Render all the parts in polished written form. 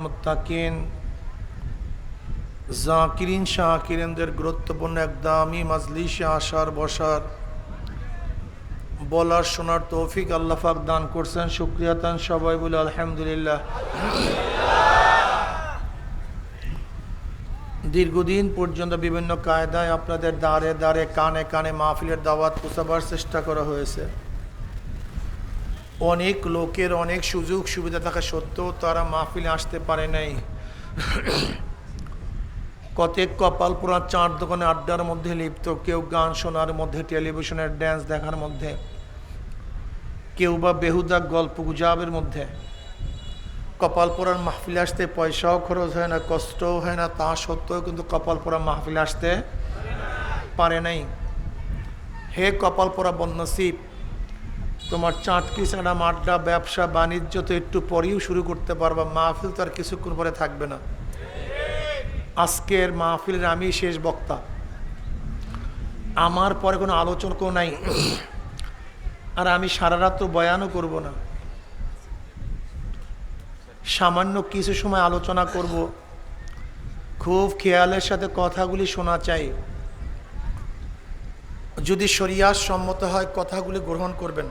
মুত্তাকিন জাকিরিন শাকিরিনদের গুরুত্বপূর্ণ একদমই মাজলিসে আসার বসার বলার শোনার তৌফিক আল্লাহ পাক দান করছেন। শুকরিয়াতান সবাই বলে আলহামদুলিল্লাহ। দীর্ঘদিন পর্যন্ত বিভিন্ন কায়দায় আপনাদের দ্বারে দ্বারে কানে কানে মাহফিলের দাওয়াত পৌঁছাবার চেষ্টা করা হয়েছে। অনেক লোকের অনেক সুযোগ সুবিধা থাকা সত্ত্বেও তারা মাহফিলে আসতে পারে নাই। কতক কপাল পোড়া চার দোকানে আড্ডার মধ্যে লিপ্ত, কেউ গান শোনার মধ্যে, টেলিভিশনের ড্যান্স দেখার মধ্যে, কেউ বা বেহুদা গল্প গুজবের মধ্যে। কপাল পোড়ার মাহফিলে আসতে পয়সাও খরচ হয় না, কষ্টও হয় না, তা সত্ত্বেও কিন্তু কপাল পোড়া মাহফিলে আসতে পারে নাই। হে কপাল পোড়া বদনসিব, তোমার চাটকি ছাড়া আড্ডা ব্যবসা বাণিজ্য তো একটু পরেও শুরু করতে পারবা, মাহফিল তো আর কিছুক্ষণ পরে থাকবে না। আজকের মাহফিলের আমি শেষ বক্তা, আমার পরে কোনো আলোচনা নাই, আর আমি সারা রাত তো বয়ানও করব না, সামান্য কিছু সময় আলোচনা করব। খুব খেয়ালের সাথে কথাগুলি শোনা চাই। যদি শরিয়াত সম্মত হয় কথাগুলি গ্রহণ করবেন,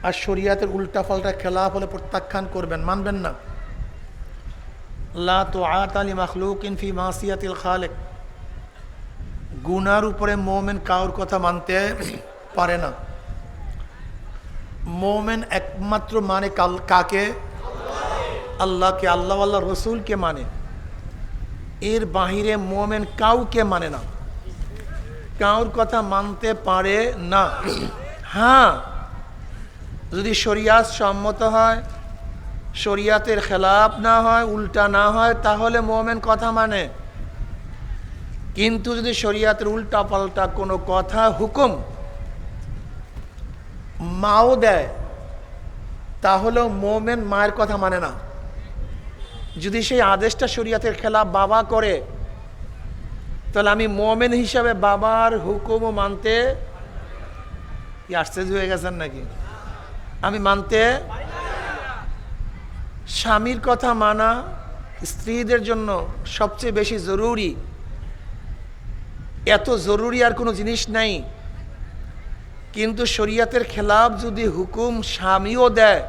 আর শরিয়াতের উল্টাপাল্টা খেলাফ হলে প্রত্যাখ্যান করবেন, মানবেন না। লা তুআত লি মাখলুকিন ফি মাসিয়াতিল খালিক। গুনার উপরে মোমেন কাউর কথা মানতে পারে না। মোমেন একমাত্র মানে কাকে? আল্লাহকে, আল্লাহ আল্লাহ রসুলকে মানে। এর বাহিরে মোমেন কাউকে মানে না, কাউর কথা মানতে পারে না। হ্যাঁ, যদি শরিয়াত সম্মত হয়, শরিয়াতের খেলাফ না হয়, উল্টা না হয়, তাহলে মোমেন কথা মানে। কিন্তু যদি শরিয়াতের উল্টা পাল্টা কোনো কথা হুকুম মাও দেয়, তাহলেও মোমেন মায়ের কথা মানে না। যদি সেই আদেশটা শরিয়াতের খেলাফ বাবা করে, তাহলে আমি মোমেন হিসাবে বাবার হুকুমও মানতে, কি আশ্চর্য হয়ে গেছেন নাকি? আমি মানতে। স্বামীর কথা মানা স্ত্রীদের জন্য সবচেয়ে বেশি জরুরি। এত জরুরি আর কোনো জিনিস নাই। কিন্তু শরিয়াতের খেলাফ যদি হুকুম স্বামীও দেয়,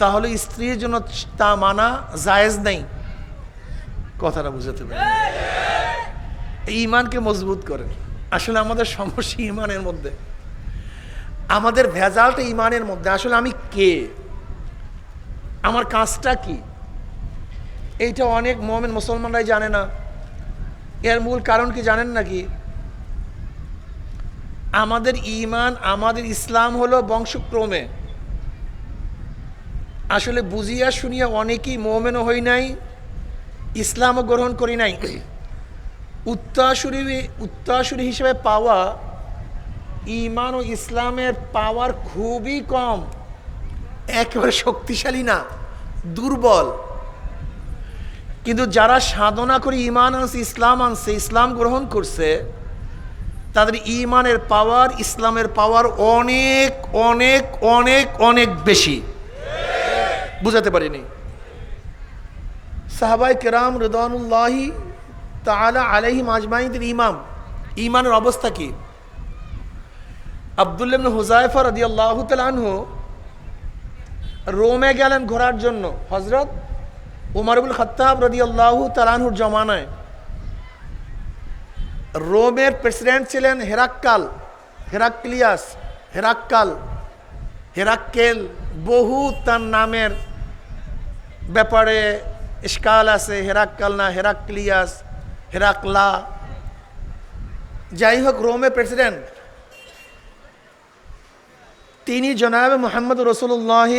তাহলে স্ত্রীর জন্য তা মানা জায়েজ নেই। কথাটা বুঝাতে পারি? ঈমানকে মজবুত করে। আসলে আমাদের সমস্যা ঈমানের মধ্যে, আমাদের ভেজালটা ঈমানের মধ্যে। আসলে আমি কে, আমার কাজটা কি, এইটা অনেক মুমিন মুসলমানরাই জানে না। এর মূল কারণ কি জানেন নাকি? আমাদের ঈমান, আমাদের ইসলাম হলো বংশক্রমে। আসলে বুঝিয়া শুনিয়া অনেকেই মুমিনও হই নাই, ইসলামও গ্রহণ করি নাই। উত্তরসূরি হিসেবে পাওয়া ঈমান ও ইসলামের পাওয়ার খুবই কম, একেবারে শক্তিশালী না, দুর্বল। কিন্তু যারা সাধনা করে ঈমান আনছে, ইসলাম আনছে, ইসলাম গ্রহণ করছে, তাদের ঈমানের পাওয়ার, ইসলামের পাওয়ার অনেক অনেক অনেক অনেক বেশি। বুঝাতে পারিনি? সাহাবায়ে কেরাম রিদওয়ানুল্লাহি তাআলা আলাইহিম আজমাইনের ঈমানের অবস্থা কি? আব্দুল্লাহ ইবনে হুযায়ফা রাদিয়াল্লাহু তাআলা আনহু রোমে গেলেন ঘোরার জন্য। হযরত উমর ইবনে খাত্তাব রাদিয়াল্লাহু তাআলা আনহুর জমানায় রোমের প্রেসিডেন্ট ছিলেন হেরাক্কেল। বহু তার নামের ব্যাপারে ইশকাল আছে, হেরাক্কাল না হেরাক্লিয়াস, হেরাক্লা, যাই হোক রোমের প্রেসিডেন্ট। তিনি জনাবে মুহাম্মদ রাসূলুল্লাহ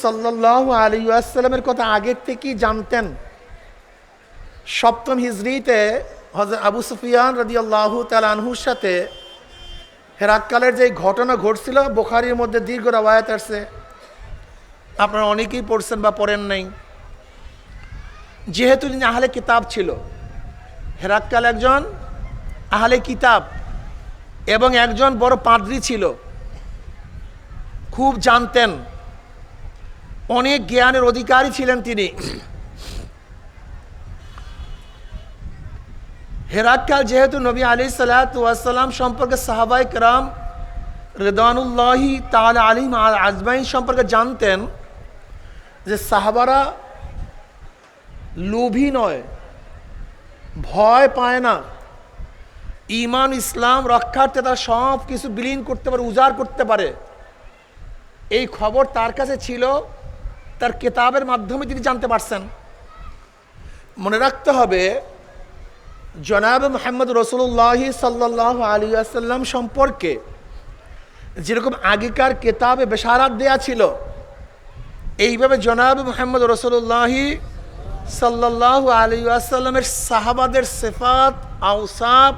সাল্লাল্লাহু আলাইহি ওয়াসাল্লামের কথা আগের থেকেই জানতেন। সপ্তম হিজরিতে হযরত আবু সুফিয়ান রাদিয়াল্লাহু তাআলা আনহুর সাথে হেরাক্কালের যে ঘটনা ঘটছিল, বুখারীর মধ্যে দীর্ঘ রওয়ায়াত আছে, আপনারা অনেকেই পড়ছেন বা পড়েন নাই। যেহেতু তিনি আহলে কিতাব ছিল, হেরাক্কাল একজন আহলে কিতাব এবং একজন বড় পাদ্রী ছিল, খুব জানতেন। অনেক জ্ঞানের অধিকারী ছিলেন তিনি। হেরাক্কাল যেহেতু নবী আলাইহিস সালাতু ওয়াস সালাম সম্পর্কে সাহাবায়ে কেরাম রিদওয়ানুল্লাহি তাআলা আলাইহিম আজমাইন সম্পর্কে জানতেন যে সাহাবারা লোভী নয়, ভয় পায় না, ঈমান ইসলাম রক্ষার্থে তারা সব কিছু বিলীন করতে পারে, উজাড় করতে পারে। এই খবর তার কাছে ছিল, তার কিতাবের মাধ্যমে তিনি জানতে পারছেন। মনে রাখতে হবে, জনাব মুহাম্মদ রাসূলুল্লাহ সাল্লাল্লাহু আলাইহি ওয়াসাল্লাম সম্পর্কে যেরকম আগেকার কিতাবে বেশারাত দেয়া ছিল, এইভাবে জনাব মুহাম্মদ রাসূলুল্লাহ সাল্লাল্লাহু আলাইহি ওয়াসাল্লামের সাহাবাদের সিফাত, আওসাফ,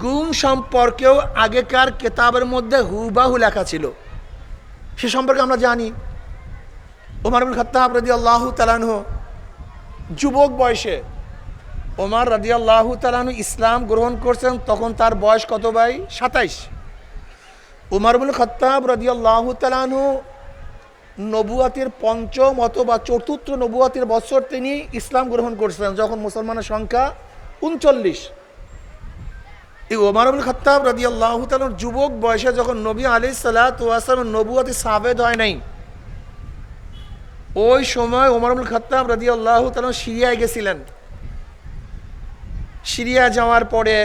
গুণ সম্পর্কেও আগেকার কিতাবের মধ্যে হুবাহু লেখা ছিল। সে সম্পর্কে আমরা জানি। ওমর ইবনে খাত্তাব রাদিয়াল্লাহু তাআলা আনহু যুবক বয়সে, ওমর রাদিয়াল্লাহু তাআলা আনহু ইসলাম গ্রহণ করছেন, তখন তার বয়স কত ভাই? 27। ওমর ইবনে খাত্তাব রাদিয়াল্লাহু তাআলা আনহু নবুয়াতের পঞ্চম অথবা চতুর্থ নবুয়াতের বছর তিনি ইসলাম গ্রহণ করছেন, যখন মুসলমানের সংখ্যা 39। এই ওমর ইবনে খাত্তাব রাদিয়াল্লাহু তাআলা যুবক বয়সে যখন নবী আলাইহিস সালাতু ওয়াস সালাম নবুয়াতে সাবেত হয় নাই, ওই সময় ওমর ইবনে খাত্তাব রাদিয়াল্লাহু তাআলা সিরিয়ায় গেছিলেন। সিরিয়া যাওয়ার পরে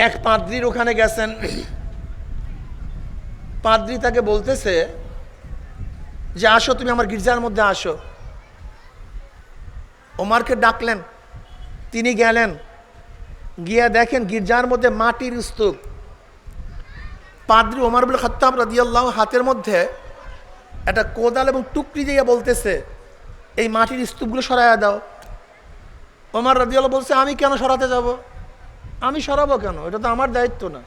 এক পাদ্রীর ওখানে গেছেন। পাদ্রী তাকে বলতেছে যে আসো, তুমি আমার গির্জার মধ্যে আসো। ওমরকে ডাকলেন, তিনি গেলেন, গিয়ে দেখেন গির্জার মধ্যে মাটির স্তূপ। পাদ্রী ওমর ইবনে খাত্তাব রাদিয়াল্লাহু হাতের মধ্যে একটা কোদাল এবং টুকরি দিয়ে বলতেছে, এই মাটির স্তূপগুলো সরাইয়া দাও। ওমর রাদিয়াল্লাহু বলছে, আমি কেন সরাতে যাব? আমি সরাবো কেন? এটা তো আমার দায়িত্ব না।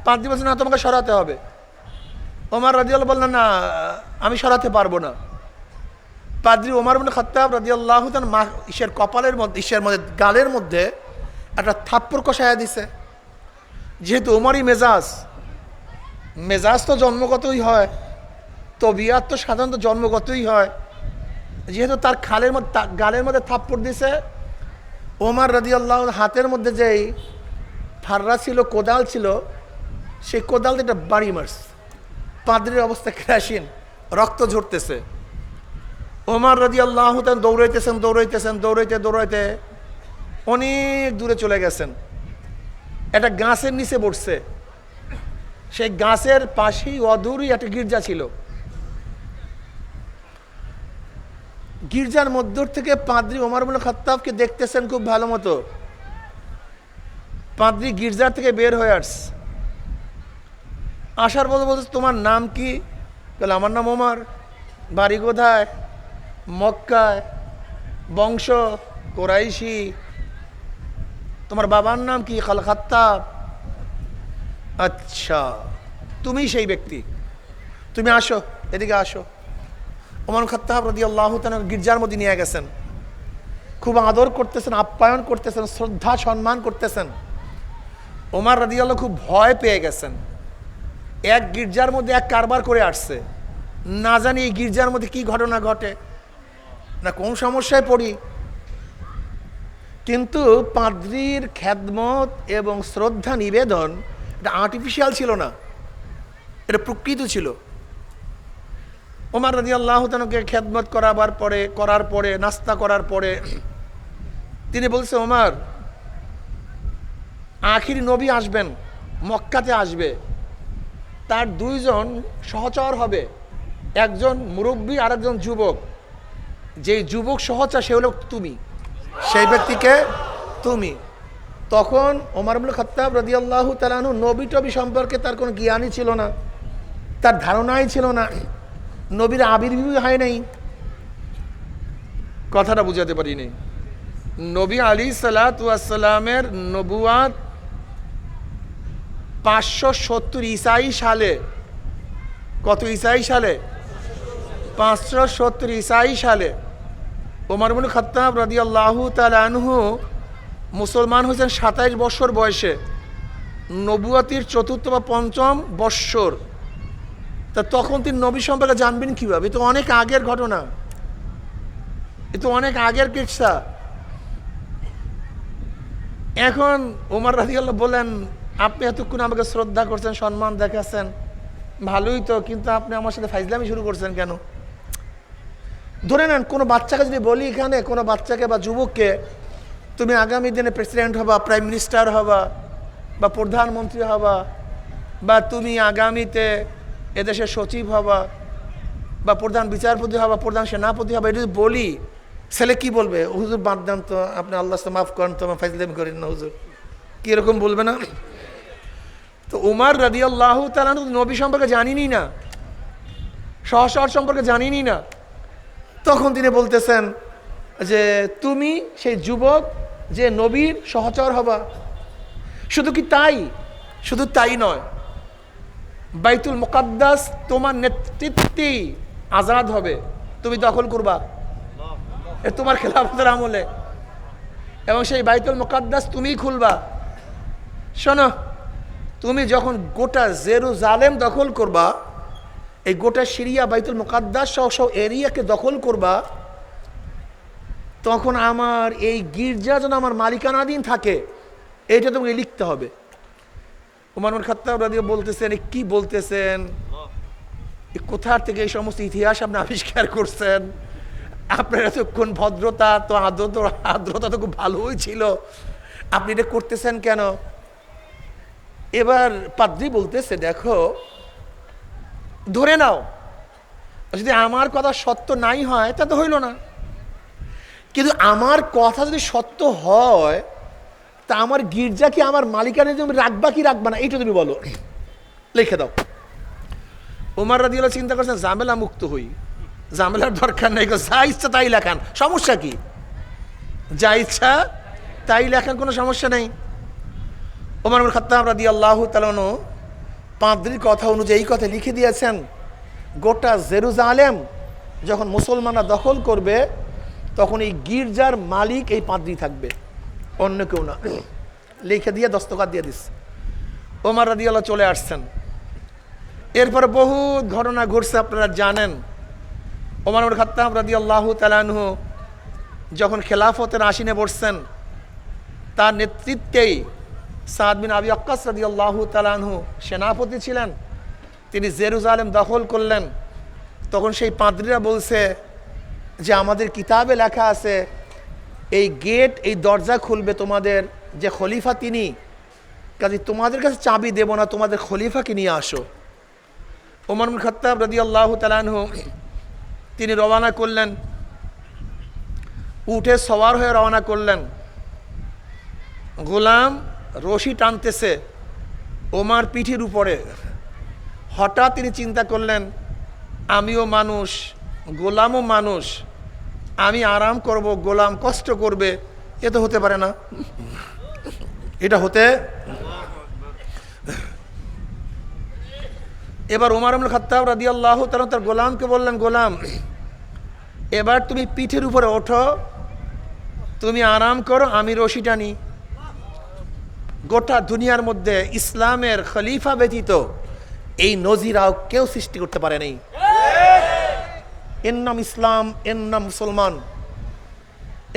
পাদ্রী বলছে, না, তোমাকে সরাতে হবে। ওমর রাদিয়াল্লাহু বললেন, না, আমি সরাতে পারবো না। পাদ্রী ওমর ইবনে খাত্তাব রাদিয়াল্লাহু তাআলা ঈশ্বর কপালের মধ্যে, ঈশ্বরের মধ্যে, গালের মধ্যে একটা থাপ্পড় কষাইয়া দিছে। যেহেতু ওমরই মেজাজ তো জন্মগতই হয়, তবিয়াত তো সাধারণত জন্মগতই হয়। যেহেতু তার গালের মধ্যে থাপ্পড় দিছে, ওমর রাদিয়াল্লাহু হাতের মধ্যে যেই ফাররা ছিল, কোদাল ছিল, সেই কোদাল দিয়ে একটা বাড়ি মারছে। পাদ্রীর অবস্থা কেরাসিন, রক্ত ঝরতেছে। ওমর রাদিয়াল্লাহু তাআলা দৌড়াইতে অনেক দূরে চলে গেছেন। একটা গাছের নিচে বসছে। সেই গাছের পাশেই অদূরেই একটা গির্জা ছিল। গির্জার মধ্য থেকে পাদ্রী ওমর ইবনে খাত্তাবকে দেখতেছেন খুব ভালো মতো। পাদ্রী গির্জার থেকে বের হয়ে আসছে। আসার পর বলছে, তোমার নাম কি? বলে, আমার নাম ওমর। বাড়ি কোথায়? মক্কায়। বংশ কোরাইশি। তোমার বাবার নাম কি? খাল খাত্তাব। আচ্ছা, তুমি সেই ব্যক্তি, তুমি আসো, এদিকে আসো। ওমর খাত্তাব রাদিয়াল্লাহু তাআলা গির্জার মধ্যে নিয়ে গেছেন। খুব আদর করতেছেন, আপ্যায়ন করতেছেন, শ্রদ্ধা সম্মান করতেছেন। ওমর রাদিয়াল্লাহু খুব ভয় পেয়ে গেছেন। এক গির্জার মধ্যে এক কারবার করে আসছে, না জানি এই গির্জার মধ্যে কি ঘটনা ঘটে, না কোন সমস্যায় পড়ি। কিন্তু পাদ্রীর খেদমত এবং শ্রদ্ধা নিবেদন এটা আর্টিফিশিয়াল ছিল না, এটা প্রকৃত ছিল। ওমর রাদিয়াল্লাহু তাআলাকে খেদমত করার পরে নাস্তা করার পরে তিনি বলছে, ওমর, আখির নবী আসবেন, মক্কাতে আসবে, তার দুইজন সহচর হবে, একজন মুরব্বী আর একজন যুবক। যেই যুবক সহচর সে হলো তুমি, সেই ব্যক্তিকে তুমি। তখন ওমর ইবনে খাত্তাব রাদিয়াল্লাহু তাআলা আনহু নবী টবী সম্পর্কে তার কোনো জ্ঞানই ছিল না, তার ধারণাই ছিল না, নবীর আবির্ভাবই হয় নাই। কথাটা বুঝাতে পারিনি। নবী আলাইহিস সালাতু ওয়াস সালামের নবুয়াত 570 ঈসাই সালে, কত ঈসাই সালে? 570 ঈসাই সালে ওমর ইবনে খাত্তাব রাদিয়াল্লাহু তাআলা আনহু মুসলমান হয়েছেন 27 বছর বয়সে, নবুয়াতির চতুর্থ বা পঞ্চম বৎসর। তা তখন তিনি নবী সম্পর্কে জানবেন কীভাবে? এ তো অনেক আগের ঘটনা, এ তো অনেক আগের কিচ্ছা। এখন ওমর রাদিয়াল্লাহু বলেন, আপনি এতক্ষণ আমাকে শ্রদ্ধা করছেন, সম্মান দেখাচ্ছেন, ভালোই তো, কিন্তু আপনি আমার সাথে ফাইজলামি শুরু করছেন কেন? ধরে নেন কোনো বাচ্চাকে যদি বলি, এখানে কোনো বাচ্চাকে বা যুবককে, তুমি আগামী দিনে প্রেসিডেন্ট হবা, প্রাইম মিনিস্টার হবা, বা প্রধানমন্ত্রী হবা, বা তুমি আগামীতে এদেশের সচিব হবা, বা প্রধান বিচারপতি হবা, প্রধান সেনাপতি হবা, এটা যদি বলি, ছেলে কি বলবে? হুজুর বাদ দেন তো, আপনি আল্লাহ মাফ করেন তো, আমার ফাইজলামি করেন না হুজুর, কি এরকম বলবে না? তো উমর রাদিয়াল্লাহু তাআলা নবী সম্পর্কে জানিনি না, সহচর সম্পর্কে জানিনি না, তখন তিনি বলতেছেন যে তুমি সেই যুবক যে নবীর সহচর হবা। শুধু কি তাই, শুধু তাই নয়, বাইতুল মুকাদ্দাস তোমার নেতৃত্বেই আজাদ হবে, তুমি দখল করবা তোমার খেলাফতের আমলে, এবং সেই বাইতুল মুকাদ্দাস তুমিই খুলবা। শোনো, তুমি যখন গোটা জেরুজালেম দখল করবা, এই গোটা সিরিয়া বাইতুল মুকাদ্দাস সহ এরিয়াকে দখল করবা, তখন আমার এই গির্জা যেন আমার মালিকানাধীন থাকে, এইটা তোমাকে লিখতে হবে। ওমর ইবনে খাত্তাব রাদিয়াল্লাহু বলতেছেন, কি বলতেছেন, কোথার থেকে এই সমস্ত ইতিহাস আপনি আবিষ্কার করছেন? আপনার এতক্ষণ ভদ্রতা তো আর্দ্রতা তো খুব ভালোই ছিল, আপনি এটা করতেছেন কেন? এবার পাদ্রী বলতেছে, দেখো, ধরে নাও যদি আমার কথা সত্য নাই হয় তা তো হইল না, কিন্তু আমার কথা যদি সত্য হয়, তা আমার গির্জা কি আমার মালিকানায় তুমি রাখবা কি রাখবা না, এইটা তুমি বলো, লিখে দাও। ওমর রাদিয়াল্লাহু চিন্তা করছেন, ঝামেলা মুক্ত হই, ঝামেলার দরকার নেই, যা ইচ্ছা তাই লেখান, সমস্যা কি? যা ইচ্ছা তাই লেখান, কোনো সমস্যা নেই। ওমর ইবনে খাত্তাব রাদিয়াল্লাহু তাআলা পাদ্রীর কথা অনুযায়ী এই কথা লিখে দিয়েছেন, গোটা জেরুজালেম যখন মুসলমানরা দখল করবে, তখন এই গির্জার মালিক এই পাদ্রী থাকবে, অন্য কেউ না। লিখে দিয়ে দস্তখত দিয়ে দিস। ওমর রাদিয়াল্লাহু চলে আসছেন। এরপরে বহুত ঘটনা ঘটছে, আপনারা জানেন। ওমর ইবনে খাত্তাব রাদিয়াল্লাহু তাআলা আনহু যখন খেলাফতের আসীনে বসছেন, তার নেতৃত্বেই সাদ বিন আবি ওয়াক্কাস রাদিয়াল্লাহু তাআলা আনহু সেনাপতি ছিলেন। তিনি জেরুজালেম দখল করলেন। তখন সেই পাদ্রীরা বলছে যে আমাদের কিতাবে লেখা আছে, এই গেট, এই দরজা খুলবে তোমাদের যে খলিফা তিনি, কাজে তোমাদের কাছে চাবি দেব না, তোমাদের খলিফাকে নিয়ে আসো। ওমর ইবনে খাত্তাব রাদিয়াল্লাহু তাআলা আনহু তিনি রওনা করলেন, উঠে সওয়ার হয়ে রওনা করলেন। গোলাম রশি টানতেছে ওমর পিঠির উপরে। হঠাৎ তিনি চিন্তা করলেন, আমিও মানুষ, গোলামও মানুষ, আমি আরাম করব, গোলাম কষ্ট করবে, এ তো হতে পারে না, এটা হতে। এবার ওমর ইবনে খাত্তাব রাদিয়াল্লাহু তাআলা তার গোলামকে বললেন, গোলাম, এবার তুমি পিঠের উপরে ওঠো, তুমি আরাম করো, আমি রশি টানি। গোটা দুনিয়ার মধ্যে ইসলামের খলিফা ব্যতীত এই নজিরাও কেউ সৃষ্টি করতে পারে নাই। এর নাম ইসলাম, এর নাম মুসলমান,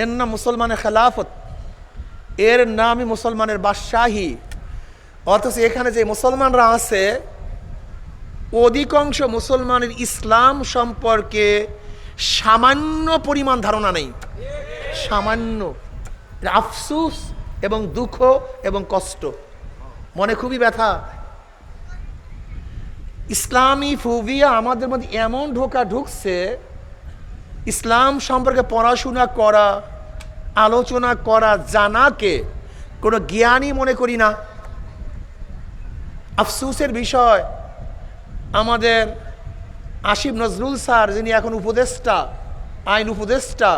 এর নাম মুসলমানের খেলাফত, এর নামই মুসলমানের বাদশাহী। অথচ এখানে যে মুসলমানরা আছে, অধিকাংশ মুসলমানের ইসলাম সম্পর্কে সামান্য পরিমাণ ধারণা নেই, সামান্য। আফসোস এবং দুঃখ এবং কষ্ট, মনে খুবই ব্যথা। ইসলামী ফুবিয়া আমাদের মধ্যে এমন ঢুকছে, ইসলাম সম্পর্কে পড়াশোনা করা, আলোচনা করা, জানাকে কোনো জ্ঞানই মনে করি না। আফসোসের বিষয়, আমাদের আসিফ নজরুল স্যার, যিনি এখন উপদেষ্টা, আইন উপদেষ্টা,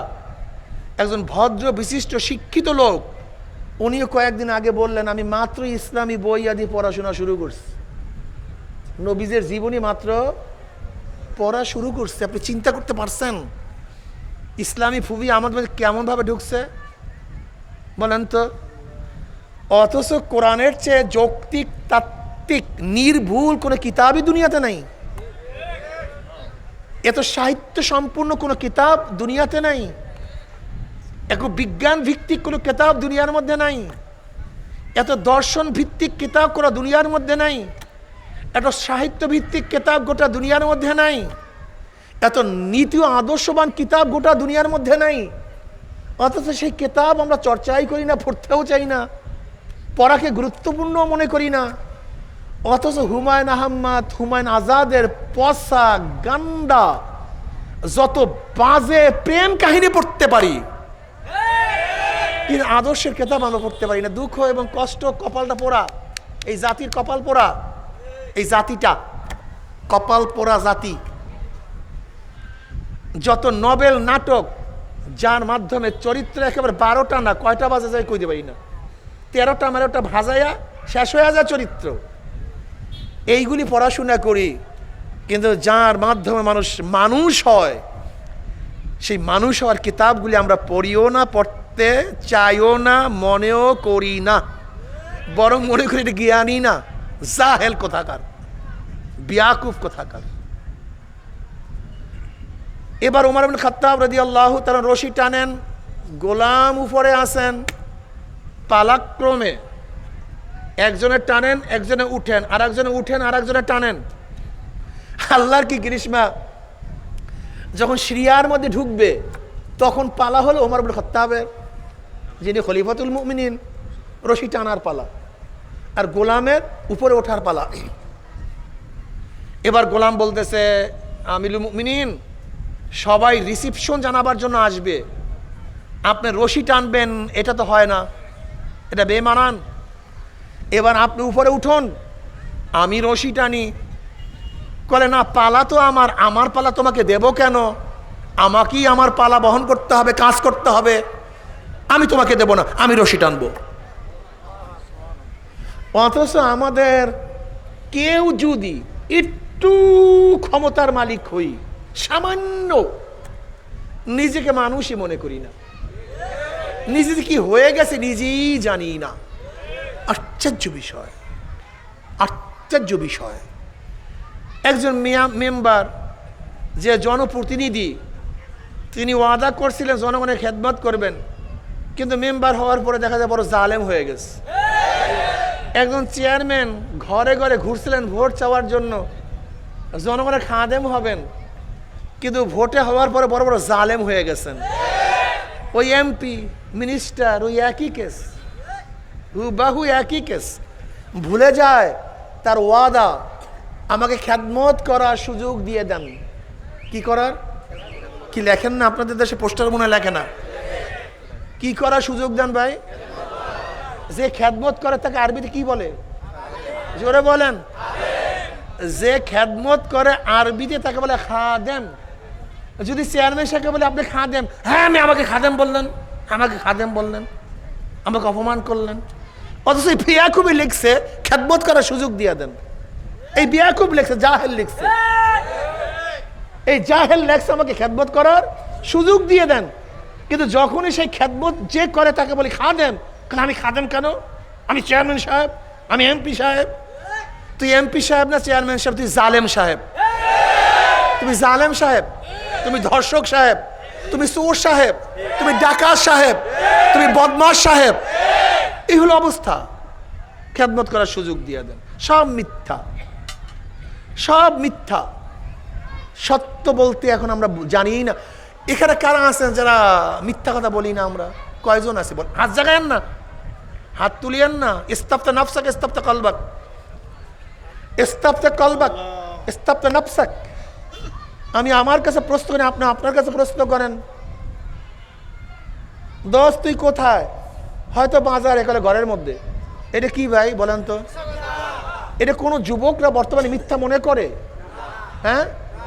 একজন ভদ্র বিশিষ্ট শিক্ষিত লোক, উনিও কয়েকদিন আগে বললেন, আমি মাত্র ইসলামী বই আদি পড়াশোনা শুরু করছি, নবীজের জীবনী মাত্র পড়া শুরু করছে। আপনি চিন্তা করতে পারছেন ইসলামী ফুবি আমাদের মধ্যে কেমনভাবে ঢুকছে বলেন তো? অথচ কোরআনের চেয়ে যৌক্তিক, তাত্ত্বিক, নির্ভুল কোনো কিতাবই দুনিয়াতে নাই। এত সাহিত্য সম্পূর্ণ কোনো কিতাব দুনিয়াতে নাই, এত বিজ্ঞান ভিত্তিক কোনো কিতাব দুনিয়ার মধ্যে নাই, এত দর্শন ভিত্তিক কিতাব কোনো দুনিয়ার মধ্যে নাই, এত সাহিত্য ভিত্তিক কিতাব গোটা দুনিয়ার মধ্যে নাই, এত নীতি ও আদর্শবান কিতাব গোটা দুনিয়ার মধ্যে নাই। অথচ সেই কিতাব আমরা চর্চাই করি না, পড়তেও চাই না, পড়াকে গুরুত্বপূর্ণ মনে করি না। অথচ হুমায়ুন আহমদ, হুমায়ুন আজাদের পসা গান্ডা যত বাজে প্রেম কাহিনী পড়তে পারি, কিন্তু আদর্শের কিতাব আমরা পড়তে পারি না। দুঃখ এবং কষ্ট, কপালটা পোড়া, এই জাতির কপাল পোড়া, এই জাতিটা কপাল পোড়া জাতি। যত নভেল নাটক যার মাধ্যমে চরিত্র একেবারে 12টা না কয়টা বাজে যায় কইতে পারি না, 13টা 12টা ভাজাইয়া শেষ হয়ে যায় চরিত্র, এইগুলি পড়াশোনা করি। কিন্তু যার মাধ্যমে মানুষ হয়, সেই মানুষ হওয়ার কিতাবগুলি আমরা পড়িও না, পড়তে চাইও না, মনেও করি না, বরং মনে করি এটা জ্ঞানী না, জাহেল কোথাকার, বিয়াকুফ কোথাকার। এবার ওমর ইবনে খাত্তাব রাদিয়াল্লাহু তাআলা রশি টানেন, গোলাম উপরে আসেন, পালাক্রমে একজনে টানেন, একজনে উঠেন, আর একজনে উঠেন, আর একজনে টানেন। আল্লাহর কি গ্রীষ্মা, যখন সিরিয়ার মধ্যে ঢুকবে তখন পালা হলো ওমর ইবনে খাত্তাবের, যিনি খলিফাতুল মুমিনিন, রশি টানার পালা, আর গোলামের উপরে ওঠার পালা। এবার গোলাম বলতেছে, আমিরুল মুমিনিন, সবাই রিসিপশন জানাবার জন্য আসবে, আপনি রশি টানবেন, এটা তো হয় না, এটা বেমানান। এবার আপনি উপরে উঠুন, আমি রশি টানি। বলে না, পালা তো আমার পালা তোমাকে দেব কেন? আমাকেই আমার পালা বহন করতে হবে, কাজ করতে হবে, আমি তোমাকে দেব না, আমি রশি টানবো। অথচ আমাদের কেউ যদি একটু ক্ষমতার মালিক হই, সামান্য, নিজেকে মানুষই মনে করি না, নিজে কি হয়ে গেছে নিজেই জানি না। আশ্চর্য বিষয়, আশ্চর্য বিষয়। একজন মেম্বার, যে জনপ্রতিনিধি, তিনি ওয়াদা করছিলেন জনগণের খেদমত করবেন, কিন্তু মেম্বার হওয়ার পরে দেখা যায় বড় জালেম হয়ে গেছে। একজন চেয়ারম্যান ঘরে ঘরে ঘুরছিলেন ভোট চাওয়ার জন্য, জনগণের খাদেম হবেন, কিন্তু ভোটে হওয়ার পরে বড় বড় জালেম হয়ে গেছেন। ওই এমপি মিনিস্টার ওই একই কেস, হুবাহু একই কেস। ভুলে যায় তার ওয়াদা, আমাকে খেদমত করার সুযোগ দিয়ে দেন। কি করার? কি লেখেন না আপনাদের দেশে পোস্টার মনে লেখে না? কি করার সুযোগ দেন ভাই? যে খেদমত করে তাকে আরবিতে কি বলে? জোরে বলেন। যে খেদমত করে আরবিতে তাকে বলে খাদেম। যদি চেয়ারম্যান সাহেবকে বলে আপনি খাদেম, হ্যাঁ আমি আমাকে খাদেম বললেন, আমাকে খাদেম বললেন, আমাকে অপমান করলেন। অথচ এই বিয়াকুবই লিখছে খেদমত করার সুযোগ দিয়ে দেন। এই বিয়াকুব লিখছে, জাহেল লিখছে, এই জাহেল লিখছে আমাকে খেদমত করার সুযোগ দিয়ে দেন। কিন্তু যখনই সেই খেদমত যে করে তাকে বলি খাদেম, আমি খাদেম কেন? আমি চেয়ারম্যান সাহেব, আমি এমপি সাহেব। তুই এমপি সাহেব না চেয়ারম্যান সাহেব, তুই জালেম সাহেব, তুমি জালেম সাহেব, তুমি ধর্ষক সাহেব, তুমি চোর সাহেব, তুমি ডাকাত সাহেব, তুমি বদমাশ সাহেব। এই হলো অবস্থা। খেদমত করার সুযোগ দিয়ে দেন। সব মিথ্যা, সব মিথ্যা। সত্য বলতে এখন আমরা জানি না। এখানে কারা আছেন যারা মিথ্যা কথা বলি না? আমরা কয়জন আছি বল? হাত জাগায়েন না, হাত তুলিয়েন না। ইস্তাফতা নাফসাক, ইস্তাফতা কলবাক, ইস্তাফতা কলবাক, ইস্তাফতা নাফসাক। আমি আমার কাছে প্রশ্ন করি, আপনি আপনার কাছে প্রশ্ন করেন, দোস্ত তুই কোথায়? হয়তো বাজার, এখানে ঘরের মধ্যে। এটা কি ভাই বলেন তো? এটা কোনো যুবকরা বর্তমানে মিথ্যা মনে করে? হ্যাঁ,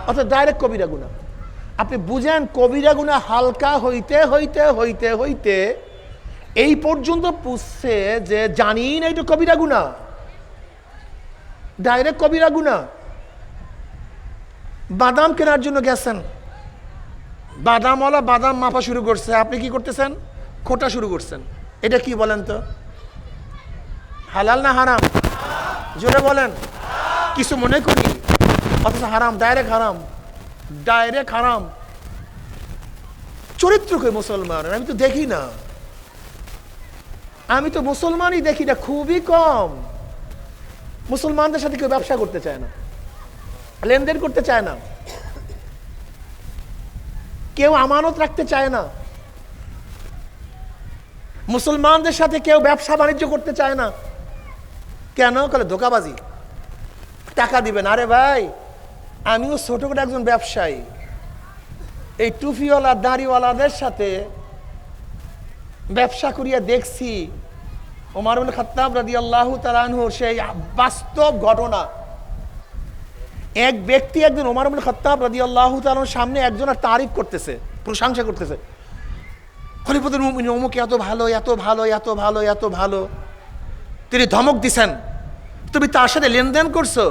অর্থাৎ ডাইরেক্ট কবিরা গুনাহ। আপনি বুঝেন, কবিরা গুনাহ হালকা হইতে হইতে হইতে হইতে এই পর্যন্ত পুষছে যে জানি না এটা কবিরা গুনাহ, ডাইরেক্ট কবিরা গুনাহ। বাদাম কেনার জন্য গেছেন, বাদামওয়ালা বাদাম মাপা শুরু করছে, আপনি কি করতেছেন? খোটা শুরু করছেন। এটা কি বলেন তো? হালাল না হারাম? জোরে বলেন। কিছু মনে করি, অথচ হারাম, ডাইরেক্ট হারাম। ডাইরেক্ট হারাম। চরিত্র কই মুসলমান? আমি তো দেখি না, আমি তো মুসলমানই দেখি না, খুবই কম। মুসলমানদের সাথে কেউ ব্যবসা করতে চায় না, লেনদেন করতে চায় না, কেউ আমানত রাখতে চায় না, মুসলমানদের সাথে কেউ ব্যবসা বাণিজ্য করতে চায় না। কেন? বলে ধোঁকাবাজি, টাকা দিবেন। আরে ভাই, আমিও ছোটখাটো একজন ব্যবসায়ী, এই টুপিওয়ালা দাড়িওয়ালাদের সাথে ব্যবসা করিয়া দেখছি। ওমর ইবনে খাত্তাব রাদিয়াল্লাহু তাআলা আনহু সেই বাস্তব ঘটনা। এক ব্যক্তি একদিন ওমর ইবনে খাত্তাব রাদিয়াল্লাহু তাআলার সামনে একজনের তারিফ করতেছে, প্রশংসা করতেছে, খলিফাতুল মুমিনিন অমুক এত ভালো, এত ভালো, এত ভালো, এত ভালো। তিনি ধমক দিছেন, তুমি তার সাথে লেনদেন করছো?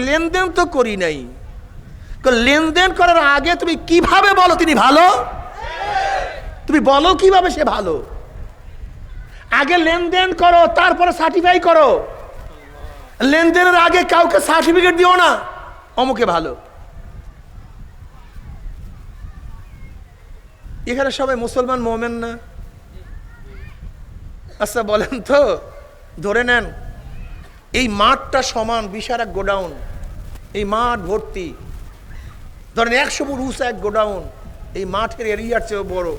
লেনদেন তো করি নাই। লেনদেন করার আগে তুমি কিভাবে বলো তিনি ভালো? তুমি বলো কিভাবে সে ভালো? আগে লেনদেন করো, তারপরে সার্টিফাই করো। লেনদেনের আগে কাউকে সার্টিফিকেট দিও না অমুকে ভালো। এখানে সবাই মুসলমান মোমেন না? আচ্ছা বলেন তো, ধরে নেন এই মাঠটা সমান বিশাল এক গোডাউন, এই মাঠ ভর্তি, ধরেন 100 ফুট উঁচা এক গোডাউন, এই মাঠের এরিয়ার চেয়েও বড়।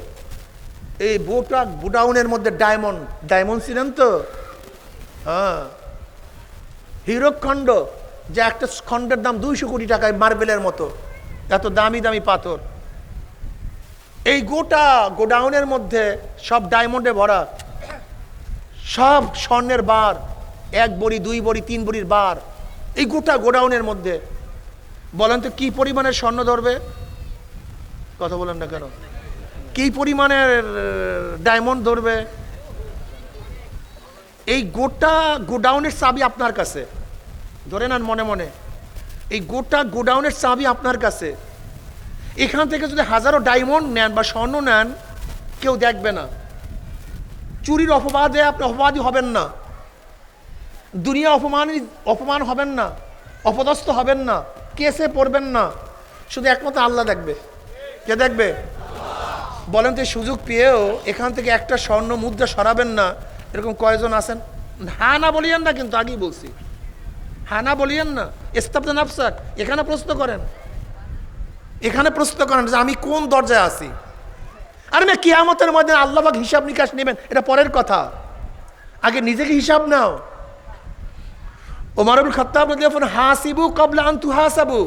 এই গোটা গোডাউনের মধ্যে ডায়মন্ড, ডায়মন্ড ছিলেন তো? হ্যাঁ, হীরকখণ্ড, যে একটা খণ্ডের দাম 200 কোটি টাকায়, মার্বেলের মতো, এত দামি দামি পাথর। এই গোটা গোডাউনের মধ্যে সব ডায়মন্ডে ভরা, সব স্বর্ণের বার, 1 বড়ি 2 বড়ি 3 বড়ির বার, এই গোটা গোডাউনের মধ্যে। বলেন তো কি পরিমাণের স্বর্ণ ধরবে? কথা বলেন না কেন? কি পরিমাণের ডায়মন্ড ধরবে? এই গোটা গোডাউনের চাবি আপনার কাছে, ধরে নেন মনে মনে, এই গোটা গোডাউনের চাবি আপনার কাছে। এখান থেকে যদি হাজারো ডায়মন্ড নেন বা স্বর্ণ নেন, কেউ দেখবে না। চুরির অপবাদে আপনি অপবাদী হবেন না, দুনিয়া অপমান হবেন না, অপদস্থ হবেন না, কেসে পড়বেন না। শুধু একমাত্র আল্লাহ দেখবে। কে দেখবে? বলেন তো, সুযোগ পেয়েও এখান থেকে একটা স্বর্ণ মুদ্রা সরাবেন না, এরকম কয়জন আছেন? হ্যাঁ না বলিয়েন না, কিন্তু আগেই বলছি, হ্যাঁ না বলিয়েন না। ইস্তাবদা নাফসাক, এখানে প্রশ্ন করেন, এখানে প্রশ্ন করেন যে আমি কোন দরজায় আছি। আরে না, কিয়ামতের ময়দানে আল্লাহ পাক হিসাব নিকাশ নেবেন, এটা পরের কথা, আগে নিজেকে হিসাব নাও। ওমর ইবনে খাত্তাব রাদিয়াল্লাহু আনহু, হাসিবু ক্বাবলা আন তুহাসাবু,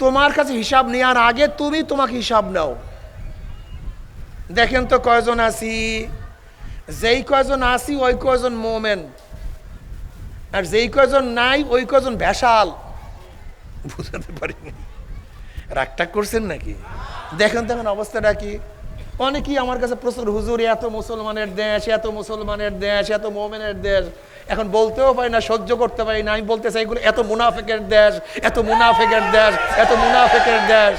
তোমার কাছে হিসাব নেওয়ার আগে তুমি তোমাকে হিসাব নাও। দেখেন তো কয়জন আছি, যেই কয়জন আছি ওই কয়জন মোমেন, আর যেই কয়জন নাই ওই কয়জন ভেসাল। বুঝাতে পারিনি? রাগটা করছেন নাকি? দেখেন দেখেন অবস্থাটা কি। অনেকেই আমার কাছে প্রচুর, হুজুর এত মুসলমানের দেশ, এত মুসলমানের দেশ, এত মোমেনের দেশ, এখন বলতেও পারি না, সহ্য করতে পারি না। আমি বলতে চাই এগুলো এত মুনাফেকের দেশ, এত মুনাফেকের দেশ, এত মুনাফেকের দেশ।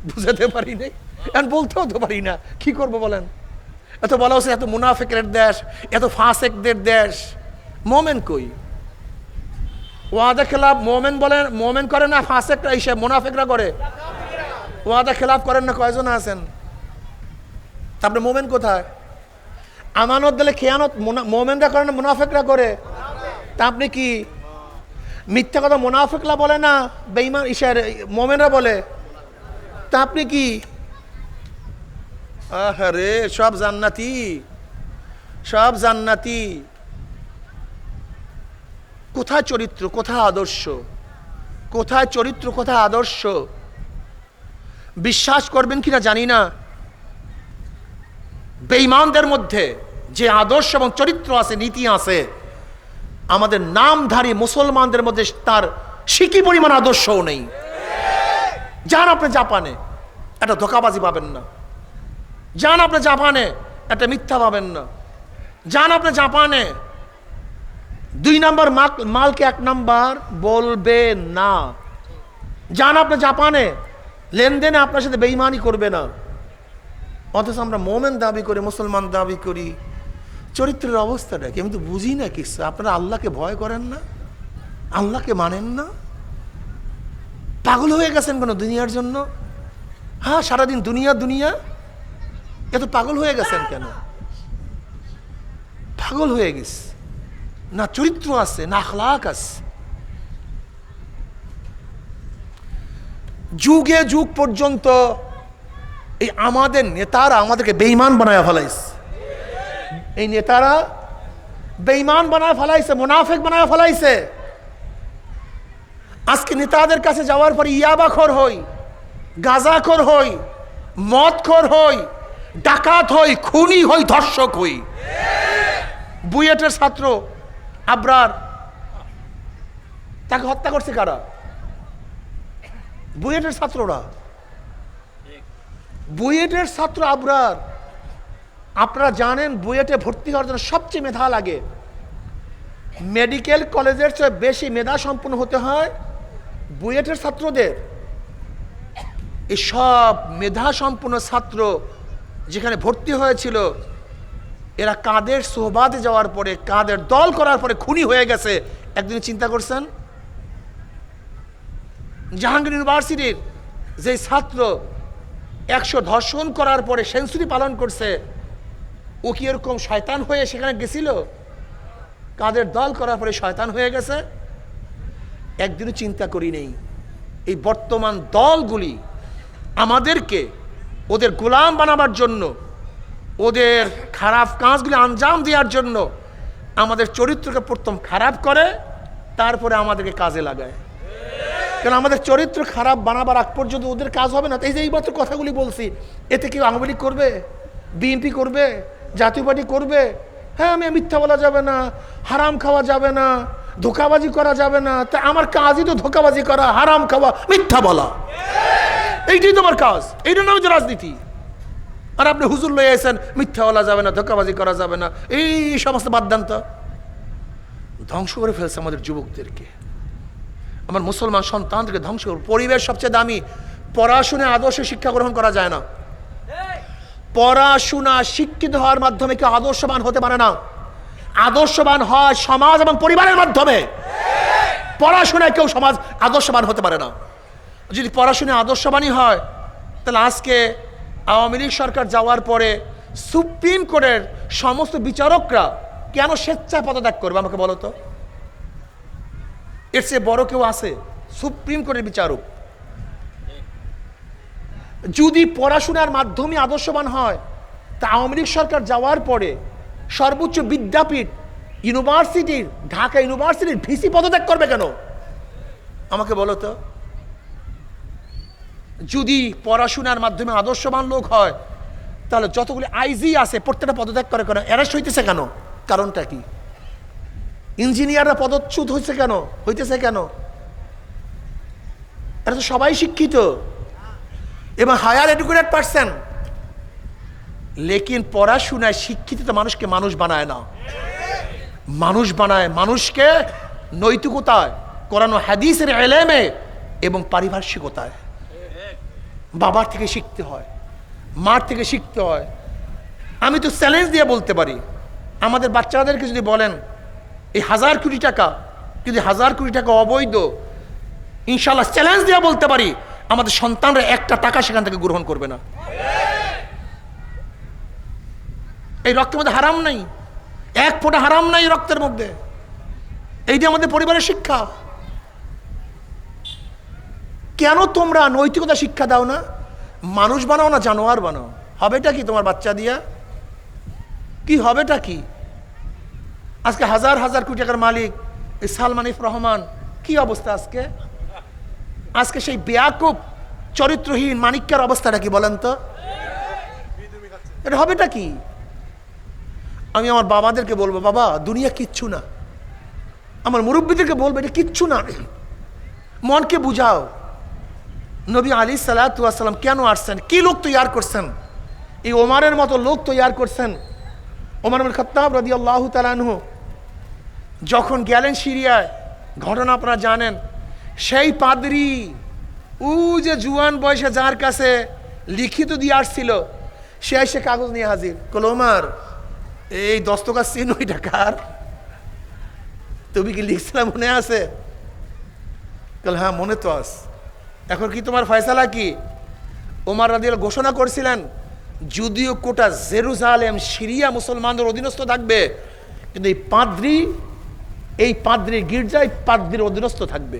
বুঝাতে পারি নাই, এখন বলতেও তো পারি না, কি করবো বলেন? এত বলা হচ্ছে এত মুনাফেকের দেশ, এত ফাসেকদের দেশ। মোমেন কই? ওয়াদা খেলাফ মোমেন বলেন, মোমেন করে না, ফাসেকরা হিসেব মুনাফেকরা করে। ওয়াদা খেলাফ করেন না, কয়জন আছেন? তারপরে মোমেন কোথায়? আমানত দিলে খেয়ানত মোমেনরা করে না, মুনাফেকরা করে। তা আপনি কি মিথ্যা কথা মুনাফেকরা বলে না, বেঈমান ইশার মোমেনরা বলে? তা আপনি কি? আহারে, সব জান্নাতি, সব জান্নাতি। কোথায় চরিত্র, কোথায় আদর্শ? কোথায় চরিত্র, কোথায় আদর্শ? বিশ্বাস করবেন কিনা জানি না, বেঈমানদের মধ্যে যে আদর্শ এবং চরিত্র আছে, নীতি আছে, আমাদের নামধারী মুসলমানদের মধ্যে তার সিকি পরিমাণ আদর্শও নেই। যান আপনি জাপানে, একটা ধোঁকাবাজি পাবেন না। যান আপনি জাপানে, একটা মিথ্যা পাবেন না। যান আপনি জাপানে, 2 নাম্বার মালকে 1 নাম্বার বলবে না। যান আপনি জাপানে, লেনদেনে আপনার সাথে বেঈমানি করবে না। অথচ আমরা মোমেন দাবি করি, মুসলমান দাবি করি। চরিত্রের অবস্থাটা কি? আমি তো বুঝি না কিছু। আপনারা আল্লাহকে ভয় করেন না, আল্লাহকে মানেন না, পাগল হয়ে গেছেন কেন দুনিয়ার জন্য? হ্যাঁ, সারাদিন দুনিয়া দুনিয়া, এত পাগল হয়ে গেছেন কেন? পাগল হয়ে গেছে, না চরিত্র আছে না আখলাক আছে। যুগে যুগ পর্যন্ত এই আমাদের নেতারা আমাদেরকে বেঈমান বানায় ফেলাইছে। এই নেতারা বেঈমান বানায় ফেলাইছে, মুনাফিক বানায় ফেলাইছে। আজকে নেতাদের কাছে যাওয়ার পরে ইয়াবাখোর হই, গাঁজাখোর হই, মদখোর হই, ডাকাত হই, খুনি হই, ধর্ষক হই। বুয়েটের ছাত্র আবরার, তাকে হত্যা করছে কারা? বুয়েটের ছাত্ররা। বুয়েটের ছাত্র আবরার, আপনারা জানেন বুয়েটে ভর্তি হওয়ার জন্য সবচেয়ে মেধা লাগে। মেডিকেল কলেজের চেয়ে বেশি মেধা সম্পন্ন হতে হয় বুয়েটের ছাত্রদের। এই সব মেধা সম্পন্ন ছাত্র যেখানে ভর্তি হয়েছিল, এরা কাদের সোহবাতে যাওয়ার পরে, কাদের দল করার পরে খুনি হয়ে গেছে। একদিন চিন্তা করছেন? জাহাঙ্গীর ইউনিভার্সিটির যে ছাত্র 100 ধর্ষণ করার পরে সেঞ্চুরি পালন করছে, ও কি এরকম শয়তান হয়ে সেখানে গেছিল? কাদের দল করার পরে শয়তান হয়ে গেছে? একদিনও চিন্তা করি নেই এই বর্তমান দলগুলি আমাদেরকে ওদের গোলাম বানাবার জন্য, ওদের খারাপ কাজগুলি আঞ্জাম দেওয়ার জন্য আমাদের চরিত্রকে প্রথম খারাপ করে, তারপরে আমাদেরকে কাজে লাগায়। কারণ আমাদের চরিত্র খারাপ বানাবার আগ পর্যন্ত ওদের কাজ হবে না। এই যে এইমাত্র কথাগুলি বলছি, এতে কেউ আওয়ামী লীগ করবে, বিএনপি করবে, জাতীয় পার্টি করবে? হ্যাঁ, আমি মিথ্যা বলা যাবে না, হারাম খাওয়া যাবে না, ধোকাবাজি করা যাবে না। তা আমার কাজই তো ধোকাবাজি করা, হারাম খাওয়া, মিথ্যা বলা। এইটাই তোমার কাজ, এইটার নামে তো রাজনীতি। আর আপনি হুজুর লয়ে আসেন, মিথ্যা বলা যাবে না, ধোকাবাজি করা যাবে না, এই সমস্ত বাদদান্ত ধ্বংস করে ফেলছে আমাদের যুবকদেরকে, আমার মুসলমান সন্তানদেরকে ধ্বংস করে। পরিবেশ সবচেয়ে দামি। পড়াশোনায় আদর্শ শিক্ষা গ্রহণ করা যায় না। পড়াশোনা শিক্ষিত হওয়ার মাধ্যমে কেউ আদর্শবান হতে পারে না। আদর্শবান হয় সমাজ এবং পরিবারের মাধ্যমে। পড়াশোনায় কেউ সমাজ আদর্শবান হতে পারে না। যদি পড়াশোনায় আদর্শবানই হয়, তাহলে আজকে আওয়ামী লীগ সরকার যাওয়ার পরে সুপ্রিম কোর্টের সমস্ত বিচারকরা কেন স্বেচ্ছায় পদত্যাগ করবে? আমাকে বলো তো, এর চেয়ে বড় কেউ আছে? সুপ্রিম কোর্টের বিচারক যদি পড়াশোনার মাধ্যমে আদর্শবান হয়, তা আওয়ামী লীগ সরকার যাওয়ার পরে সর্বোচ্চ বিদ্যাপীঠ ইউনিভার্সিটির, ঢাকা ইউনিভার্সিটির ভিসি পদত্যাগ করবে কেন? আমাকে বলো তো। যদি পড়াশোনার মাধ্যমে আদর্শবান লোক হয়, তাহলে যতগুলি আইজি আছে প্রত্যেকটা পদত্যাগ করে কেন? অ্যারেস্ট হইতেছে কেন? কারণটা কি? ইঞ্জিনিয়াররা পদচ্যুত হয়েছে কেন, হইতেছে কেন? এরা তো সবাই শিক্ষিত এবং হায়ার এডুকেটেড পারসন। লেকিন পড়াশোনায় শিক্ষিত মানুষকে মানুষ বানায় না। মানুষ বানায় মানুষকে নৈতিকতায়, কোরআন ও হাদিসের এলেমে এবং পারিপার্শ্বিকতায়। বাবার থেকে শিখতে হয়, মার থেকে শিখতে হয়। আমি তো চ্যালেঞ্জ দিয়ে বলতে পারি, আমাদের বাচ্চাদেরকে যদি বলেন এই 1000 কোটি টাকা, যদি 1000 কোটি টাকা অবৈধ, ইনশাল্লাহ চ্যালেঞ্জ দিয়ে বলতে পারি আমাদের সন্তানরা একটা টাকা সেখান থেকে গ্রহণ করবে না। এই রক্তের মধ্যে হারাম নাই, এক ফোঁটা হারাম নাই রক্তের মধ্যে। এইটা আমাদের পরিবারের শিক্ষা। কেন তোমরা নৈতিকতা শিক্ষা দাও না? মানুষ বানাও না, জানোয়ার বানাও। হবেটা কি তোমার বাচ্চা দিয়া? কি হবেটা কি? আজকে হাজার হাজার কোটি টাকার মালিক এই সালমান এফ রহমান, কি অবস্থা আজকে? আজকে সেই বেয়াকুব চরিত্রহীন মানিক্যের অবস্থাটা কি বলেন তো? এটা হবেটা কি? আমি আমার বাবাদেরকে বলবো, বাবা দুনিয়া কিচ্ছু না। আমার মুরব্বীদেরকে বলবো এটা কিচ্ছু না, মনকে বুঝাও। নবী আলাইহিস সালাতু ওয়াস সালাম কেন আসছেন? কি লোক তৈয়ার করছেন? এই ওমরের মতো লোক তৈয়ার করছেন। ওমর ইবনে খাত্তাব রাদিয়াল্লাহু তাআলা আনহু যখন গেলেন সিরিয়ায়, ঘটনা আপনারা জানেন। সেই পাদ্রী, ও যে জুয়ান বয়সে যার কাছে লিখিত দিয়ে আসছিল, সে এসে কাগজ নিয়ে হাজির। কল ওমর, এই দস্তখত চিহ্ন এটা কার? তুমি কি লিখছিলাম, মনে আছে? কল হ্যাঁ মনে তো আস। এখন কি তোমার ফয়সালা কি? ওমর রাদিয়াল্লাহু ঘোষণা করেছিলেন, যদিও কোটা জেরুজালেম সিরিয়া মুসলমানদের অধীনস্থ থাকবে, কিন্তু এই পাদ্রি গির্জায় পাদ্রির অধীনস্থ থাকবে।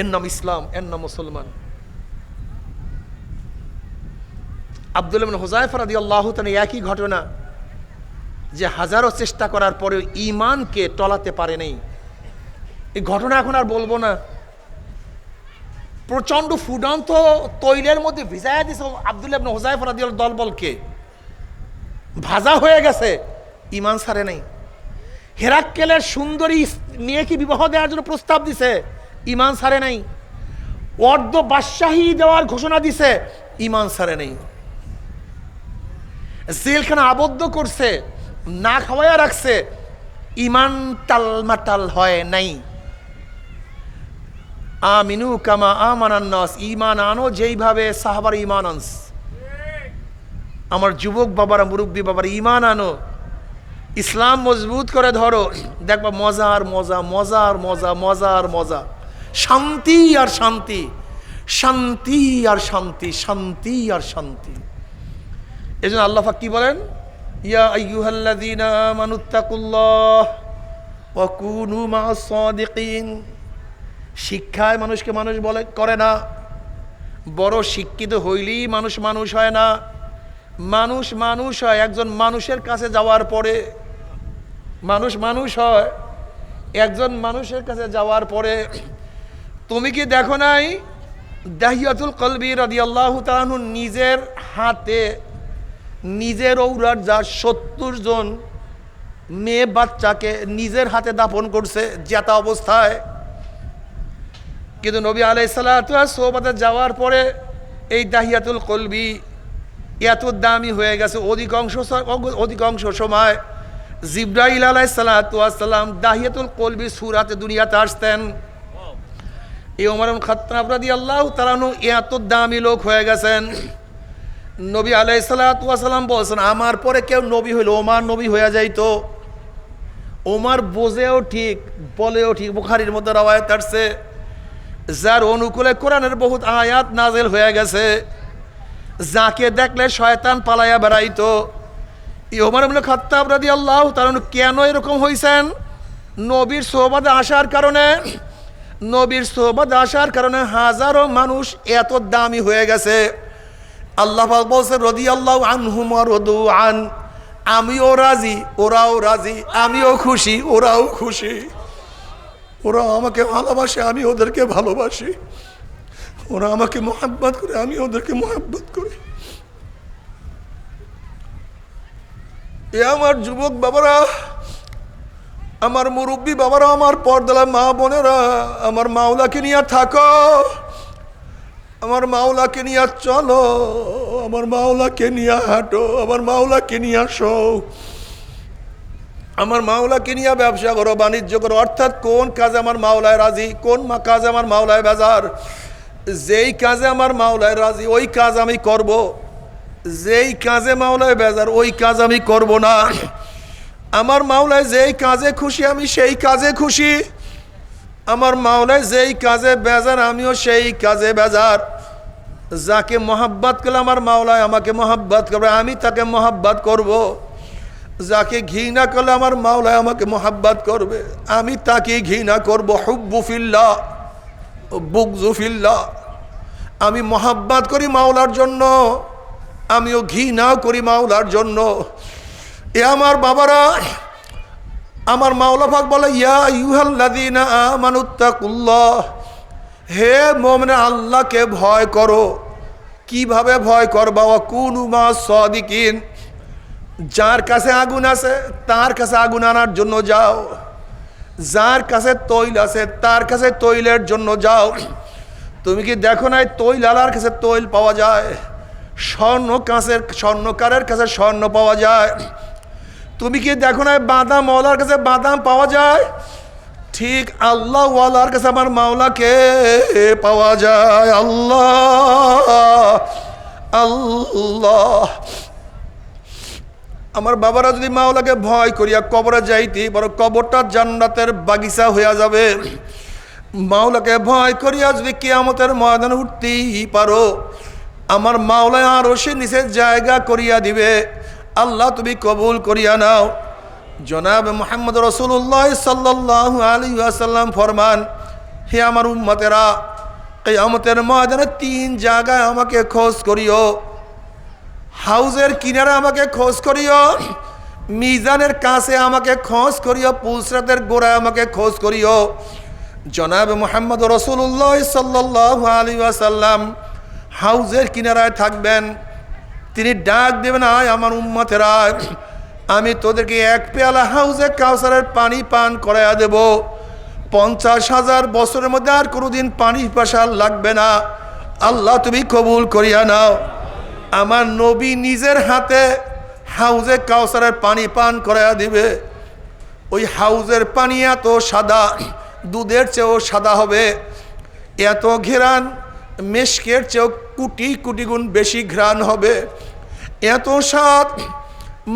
এর নাম ইসলাম, এর নাম মুসলমান। আব্দুল্লাহ ইবনে হুযায়ফা রাদিয়াল্লাহু তাআলা একই ঘটনা, যে হাজারো চেষ্টা করার পরেও ঈমানকে টলাতে পারে নাই। এই ঘটনা এখন আর বলবো না। প্রচন্ড ফুটন্ত তৈলের মধ্যে ভিজাইয়া দিছে আব্দুল্লাহ ইবনে হুযায়ফা রাদিয়াল্লাহু দলবলকে, ভাজা হয়ে গেছে, ঈমান ছাড়ে নাই। হেরাক্কেলের সুন্দরী মেয়েকে বিবাহ দেওয়ার জন্য প্রস্তাব দিছে, ঈমান ছাড়ে নাই। অর্ধ বাদশাহী দেওয়ার ঘোষণা দিছে, ঈমান ছাড়ে নাই। জেলখানা আবদ্ধ করছে, না খাওয়াইয়া রাখছে, ঈমান টালমাটাল হয় নাই। আমিনু কামা আমানান নাস, ঈমান আনো যেইভাবে সাহাবার ঈমান আনস। আমার যুবক বাবারা, মুরব্বী বাবারা, ঈমান আনো, ইসলাম মজবুত করে ধরো, দেখবা মজার মজা, মজার মজা, মজার মজা, শান্তি আর শান্তি, শান্তি আর শান্তি, শান্তি আর শান্তি। এজন্য আল্লাহ পাক কি বলেন, ইয়া আইয়ুহাল্লাযীনা আমানুত্তাকুল্লাহ ওয়া কুনু মা'আস সাদিকিন। শিক্ষায় মানুষকে মানুষ বলে করে না, বড় শিক্ষিত হইলেই মানুষ মানুষ হয় না। মানুষ মানুষ হয় একজন মানুষের কাছে যাওয়ার পরে। মানুষ মানুষ হয় একজন মানুষের কাছে যাওয়ার পরে। তুমি কি দেখো নাই দাহিয়াতুল কলবি রাদিয়াল্লাহু তাআলা আনহু নিজের হাতে, নিজের ঔরত যা 70 জন মেয়ে বাচ্চাকে নিজের হাতে দাফন করছে জেতা অবস্থায়। কিন্তু নবী আলাইহিস সালাতু ওয়াস সোহবতে যাওয়ার পরে এই দাহিয়াতুল কলবি এত দামি হয়ে গেছে। অধিকাংশ সময় জিবরাইল আলাইহিস সালাতু ওয়াস সালাম দাহিয়াতুল কলবি সূরাতে দুনিয়াতে আসতেন। এই ওমর ইবনে খাত্তাব রাদিয়াল্লাহু তাআলা আনহু এত দামি লোক হয়ে গেছেন। নবী আলাইহিস সালাতু ওয়াস সালাম বলছেন, আমার পরে কেউ নবী হইল ওমর নবী হয়ে যাইতো। ওমর বোঝেও ঠিক, বলেও ঠিক। বুখারীর মধ্যে রওয়ায়াত আসছে, যার অনুকূলে কোরআনের বহুত আয়াত নাযিল হয়ে গেছে, যাকে দেখলে শয়তান পালাইয়া বেড়াইতো। ওমর ইবনে খাত্তাব রাদিয়াল্লাহু তাআলা কেন এরকম হইছেন? নবীর সোহবতে আসার কারণে। নবীর সোহবতে আসার কারণে হাজারো মানুষ এত দামি হয়ে গেছে। আল্লাহ পাক বলেন, রাদিয়াল্লাহু আনহুম ওয়া রাদু আন, আমিও রাজি ওরাও রাজি, আমিও খুশি ওরাও খুশি। ওরা আমাকে ভালোবাসে, আমি ওদেরকে ভালোবাসি। ওরা আমাকে মোহাব্বত করে, আমি ওদেরকে মোহাব্বত করি। এ আমার যুবক বাবারা, আমার মুরব্বী বাবারা, আমার পর্দালা মা বোনেরা, আমার মাওলাকে নিয়ে থাকো, আমার মাওলাকে নিয়ে চলো, আমার মাওলাকে নিয়ে হাঁটো, আমার মাওলাকে নিয়ে আসো, আমার মাওলাকে নিয়ে ব্যবসা করো, বাণিজ্য করো। অর্থাৎ কোন কাজে আমার মাওলায় রাজি, কোন কাজে আমার মাওলায় বেজার। যেই কাজে আমার মাওলায় রাজি ওই কাজ আমি করব, যেই কাজে মাওলায় বেজার ওই কাজ আমি করব না। আমার মাওলায় যেই কাজে খুশি আমি সেই কাজে খুশি, আমার মাওলায় যেই কাজে বেজার আমিও সেই কাজে বেজার। যাকে মোহাব্বত করলে আমার মাওলায় আমাকে মোহাব্বত করবে, আমি তাকে মোহাব্বত করব। যাকে ঘৃণা করলে আমার মাওলায় আমাকে মোহাব্বত করবে, আমি তাকে ঘৃণা করব। হুব্বু ফিল্লাহ বুগযু ফিল্লাহ। আমি মোহাব্বত করি মাওলার জন্য, আমিও ঘৃণাও করি মাওলার জন্য। এ আমার বাবারা, আমার মাওলা পাক বলে, ইয়া আইয়ুহাল্লাযীনা আমানুত্তাকুল্লাহ, হে মুমিন আল্লাহকে ভয় করো। কিভাবে ভয় করবা? ওয়া কুনু মা'আস সাদিকিন, যার কাছে আগুন আছে তার কাছে আগুন আনার জন্য যাও, যার কাছে তৈল আছে তার কাছে তৈলের জন্য যাও। তুমি কি দেখো নাই তৈল আলার কাছে তৈল পাওয়া যায়, স্বর্ণকারের কাছে স্বর্ণ পাওয়া যায়। তুমি কি দেখো নাই বাদাম ওয়ালার কাছে বাদাম পাওয়া যায়? ঠিক আল্লাহ ওয়ালার কাছে আমার মাওলাকে পাওয়া যায়। আল্লাহ আল্লাহ। আমার বাবারা যদি মাওলাকে ভয় করিয়া কবরে যাইতে, বড় কবরটা জান্নাতের বাগিচা হইয়া যাবে। মাওলাকে ভয় করিয়া যদি কিয়ামতের ময়দানে উঠতেই পারো, আমার মাওলায় আরো সে নিচে জায়গা করিয়া দিবে। আল্লাহ তুমি কবুল করিয়া নাও। জনাব মুহাম্মদ রাসূলুল্লাহ সাল্লাল্লাহু আলাইহি ওয়াসাল্লাম ফরমান, হে আমার উম্মতেরা, কিয়ামতের ময়দানে 3 জায়গায় আমাকে খোঁজ করিও। হাউজের কিনারে আমাকে খোঁজ করিও, মিজানের কাছে আমাকে খোঁজ করিও, পুলসরাতের গোড়ায় আমাকে খোঁজ করিও। জনাব মুহাম্মদ রাসূলুল্লাহ সাল্লাল্লাহু আলাইহি ওয়াসাল্লাম হাউজের কিনারায় থাকবেন। তিনি ডাক দেবেন, আয় আমার উম্মতেরা, আমি তোদেরকে 1 পেয়ালা হাউজে কাউসারের পানি পান করাইয়া দেব। 50,000 বছরের মধ্যে আর কোনোদিন পানি পিপাসা লাগবে না। আল্লাহ তুমি কবুল করিয়া নাও। আমার নবী নিজের হাতে হাউজে কাউসারের পানি পান করাইয়া দিবে। ওই হাউজের পানি এত সাদা, দুধের চেয়েও সাদা হবে। এত ঘেরান, মেশকের চেয়েও কোটি কোটি গুণ বেশি ঘ্রাণ হবে। এত স্বাদ,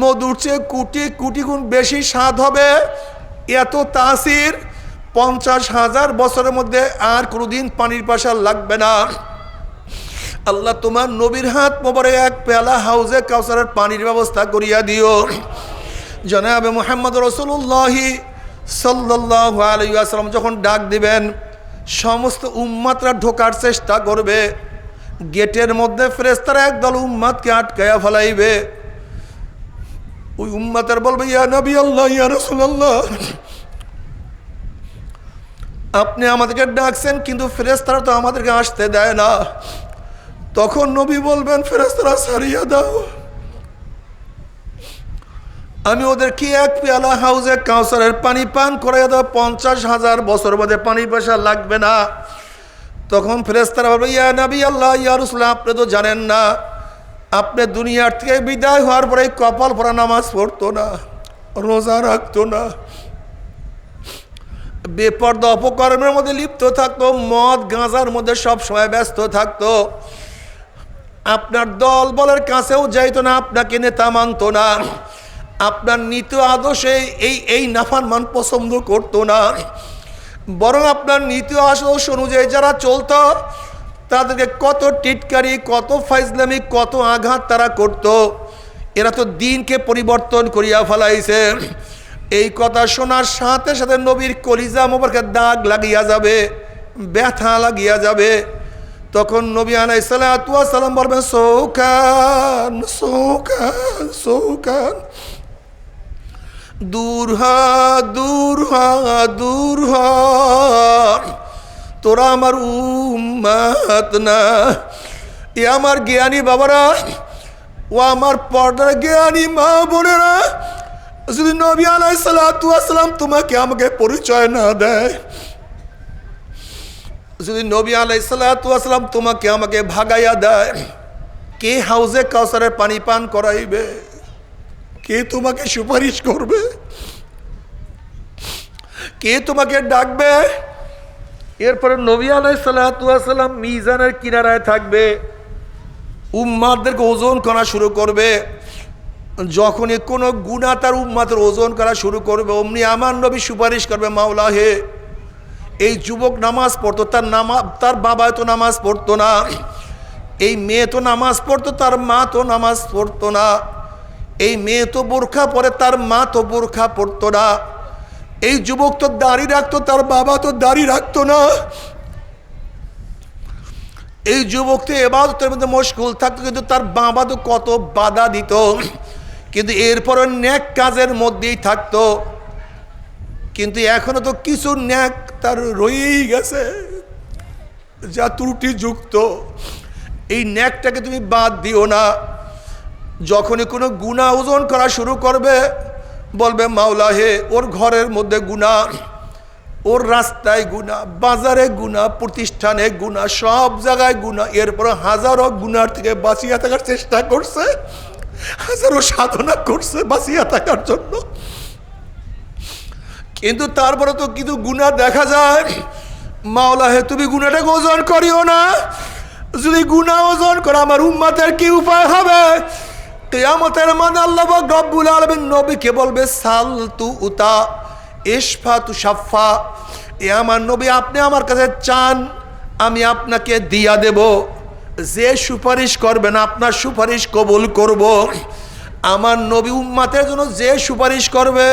মধুর চেয়ে কোটি কোটি গুণ বেশি স্বাদ হবে। এত তাসির, 50,000 বছরের মধ্যে আর কোনোদিন পানির পিপাসা লাগবে না। আল্লাহ তোমার নবীর হাত মোবারকে 1 পেয়ালা হাউজে কাউসারের পানির ব্যবস্থা করিয়া দিও। জনাব মুহাম্মদ রাসূলুল্লাহ সাল্লাল্লাহু আলাইহি ওয়াসাল্লাম যখন ডাক দিবেন, সমস্ত উম্মতরা ঢোকার চেষ্টা করবে। গেটের মধ্যে ফেরেশতারা একদল উম্মতকে আটকায়া ফেলাইবে। ওই উম্মতের বলবে, ইয়া নবী আল্লাহ, ইয়া রাসূলুল্লাহ, আপনি আমাদেরকে ডাকছেন, কিন্তু ফেরেশতারা তো আমাদেরকে আসতে দেয় না। তখন নবী বলবেন, ফেরেশতারা ছাড়িয়া দাও, আমি ওদেরকে 1 পেয়ালা হাউজে কাউসারের পানি পান করাইয়া দাও। 50,000 বছর বাদে পানি পয়সা লাগবে না। তখন ফেরেশতারা বলবে, ইয়া নবী আল্লাহ, ইয়া রাসূলুল্লাহ, আপনি তো জানেন না, আপনি দুনিয়ার থেকে বিদায় হওয়ার পরে কপাল পরা নামাজ পড়তো না, রোজা রাখতো না, বেপরদা অপকর্মের মধ্যে লিপ্ত থাকতো, মদ গাঁজার মধ্যে সব সময় ব্যস্ত থাকতো, আপনার দল বলের কাছেও যাইতো না, আপনাকে নেতা মানতো না, আপনার নীতি আদর্শে এই নাফরমান পছন্দ করতো না, বরং আপনার নীতি আদর্শ অনুযায়ী যারা চলতো তাদেরকে কত টিটকারি, কত ফাইজলামি, কত আঘাত তারা করত। এরা তো দিনকে পরিবর্তন করিয়া ফেলাইছে। এই কথা শোনার সাথে সাথে নবীর কলিজা মোবারকে দাগ লাগিয়া যাবে, ব্যথা লাগিয়া যাবে। তখন নবী আলাইহিস সালাতু ওয়াস সালাম বলবেন, সৌকান সৌকান সৌকান, দূর হ দূর হ দূর হ, তোরা আমার উম্মত না। এ আমার জ্ঞানী বাবারা, ও আমার পর্দার জ্ঞানী মা বোনেরা, যদি নবী আলাইহিস সালাতু ওয়াস সালাম তোমাকে আমাকে পরিচয় না দেয়, যদি নবী আলাইহিস সালাতু ওয়াস সালাম তোমাকে আমাকে ভাগাইয়া দেয়, কে হাউজে কাউসারের পানি পান করাইবে? কে তোমাকে সুপারিশ করবে? কে তোমাকে ডাকবে? এরপরে নবী আলাইহিস সালাতু ওয়াস সালাম মিজানের কিনারায় থাকবে, উম্মাতদেরকে ওজন করা শুরু করবে। যখনই কোনো গুনাহ তার উম্মাতের ওজন করা শুরু করবে, অমনি আমার নবী সুপারিশ করবে, মাওলা হে, এই যুবক নামাজ পড়তো, তার বাবা তো নামাজ পড়তো না, এই মেয়ে তো নামাজ পড়তো, তার মা তো নামাজ পড়তো না, এই মেয়ে তো বোরখা পরে, তার মা তো বোরখা পড়তো না, এই যুবক তো দাড়ি রাখতো, তার বাবা তো দাড়ি রাখতো না, এই যুবক তো ইবাদতের মধ্যে মশগুল থাকতো, কিন্তু তার বাবা তো কত বাধা দিত, কিন্তু এরপরও নেক কাজের মধ্যেই থাকতো। কিন্তু এখনো তো কিছু নেক তার রয়েই গেছে, যা ত্রুটিযুক্ত। এই নেকটাকে তুমি বাদ দিও না। যখনই কোনো গুনাহ ওজন করা শুরু করবে, বলবে, মাওলা হে, ওর ঘরের মধ্যে গুনাহ, ওর রাস্তায় গুনাহ, বাজারে গুনাহ, প্রতিষ্ঠানে গুনাহ, সব জায়গায় গুনাহ। এরপর হাজারো গুনার থেকে বাঁচিয়ে থাকার চেষ্টা করছে, হাজারো সাধনা করছে বাঁচিয়ে থাকার জন্য, কিন্তু তারপরে তো কিছু গুনাহ দেখা যায়। মাওলা হে, তুমি গুনাহটাকে ওজন করিও না। যদি গুনাহ ওজন করে আমার উম্মতের কি উপায় হবে? কিয়ামতের মাঝে আল্লাহ রব্বুল আলামিন নবীকে বলবে, সাল তু উতা ইশফা তু শাফা, এ আমার নবী, আপনি আমার কাছে চান, আমি আপনাকে দিয়া দেব। যে সুপারিশ করবেন আপনার সুপারিশ কবুল করব। আমার নবী উম্মতের জন্য যে সুপারিশ করবে,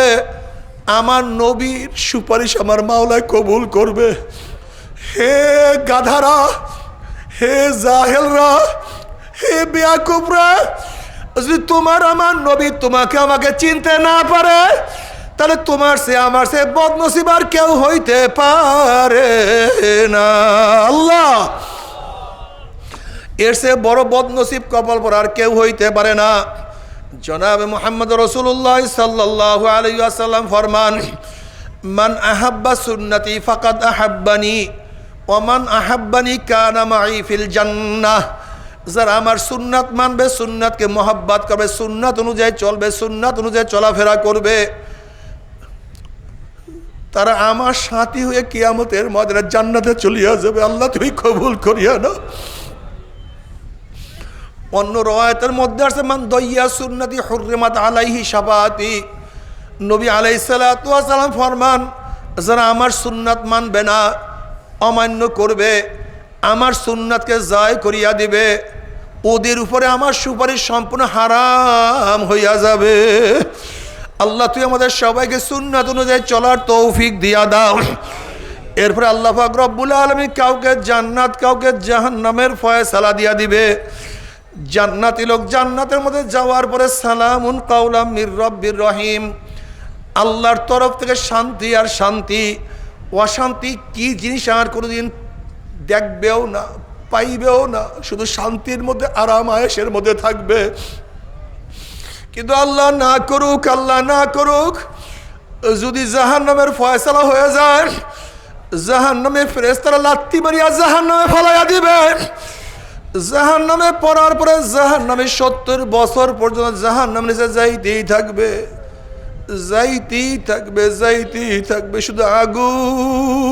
আমার নবীর সুপারিশ আমার মাওলায় কবুল করবে। হে গাধারা, হে জাহেলরা, হে বেয়াকুবরা, যদি তোমার আমার নবী তোমাকে আমাকে চিনতে না পারে, তাহলে তোমার সে আমার সে বদনসিব আর কেউ হইতে পারে না। আল্লাহ, এর সে বড় বদনসিব কপাল পর আর কেউ হইতে পারে না। জনাবে মুহাম্মদ রাসূলুল্লাহ সাল্লাল্লাহু আলাইহি ওয়াসাল্লাম ফরমান, মান আহাব্বা সুন্নতি ফাকাদ আহাব্বানি ওয়া মান আহাব্বানি কানা মাই ফিল জান্নাহ। যারা আমার সুন্নাত মানবে, সুন্নাতকে মহব্বত করবে, সুন্নাত অনুযায়ী চলবে, সুন্নাত অনুযায়ী চলাফেরা করবে, তারা আমার সাথী হয়ে কিয়ামতের ময়দানে জান্নাতে চলিয়া যাবে। আল্লাহ তুমি কবুল করিয়া না। অন্য রওয়ায়াতের মধ্যে আছে, মান দইয়া সুন্নতি হুররিমাত আলাইহি শাফাআতি। নবী আলাইহিস সালাতু ওয়াস সালাম ফরমান, যারা আমার সুন্নাত মানবে না, অমান্য করবে, আমার সুন্নাতকে জায় করিয়া দিবে, ওদের উপরে আমার সুপারিশ সম্পূর্ণ হারাম হইয়া যাবে। আল্লাহ তুই আমাদের সবাইকে সুন্নাত অনুযায়ী চলার তৌফিক দিয়া দাও। এরপরে আল্লাহ পাক রব্বুল আলামিন কাউকে জান্নাত, কাউকে জাহান্নামের ফয়সালা দিয়া দিবে। জান্নাতি লোক জান্নাতের মধ্যে যাওয়ার পরে সালামুন কাওলাম মির রব্বির রহিম, আল্লাহর তরফ থেকে শান্তি আর শান্তি। অশান্তি কি জিনিস আর কোনোদিন দেখবেও না, পাইবেও না, শুধু শান্তির মধ্যে আরাম আয়েশের মধ্যে থাকবে। কিন্তু আল্লাহ না করুক, আল্লাহ না করুক, যদি জাহান্নামের ফয়সালা হয়ে যায়, জাহান্নামে ফেরেশতারা লাত্তি মারিয়া জাহান্নামে ফলাইয়া দিবে। জাহান্নামে পড়ার পরে জাহান্নামে 70 বছর পর্যন্ত জাহান্নামে নিচে যাইতেই থাকবে, যাইতেই থাকবে, যাইতেই থাকবে, শুধু আগুন,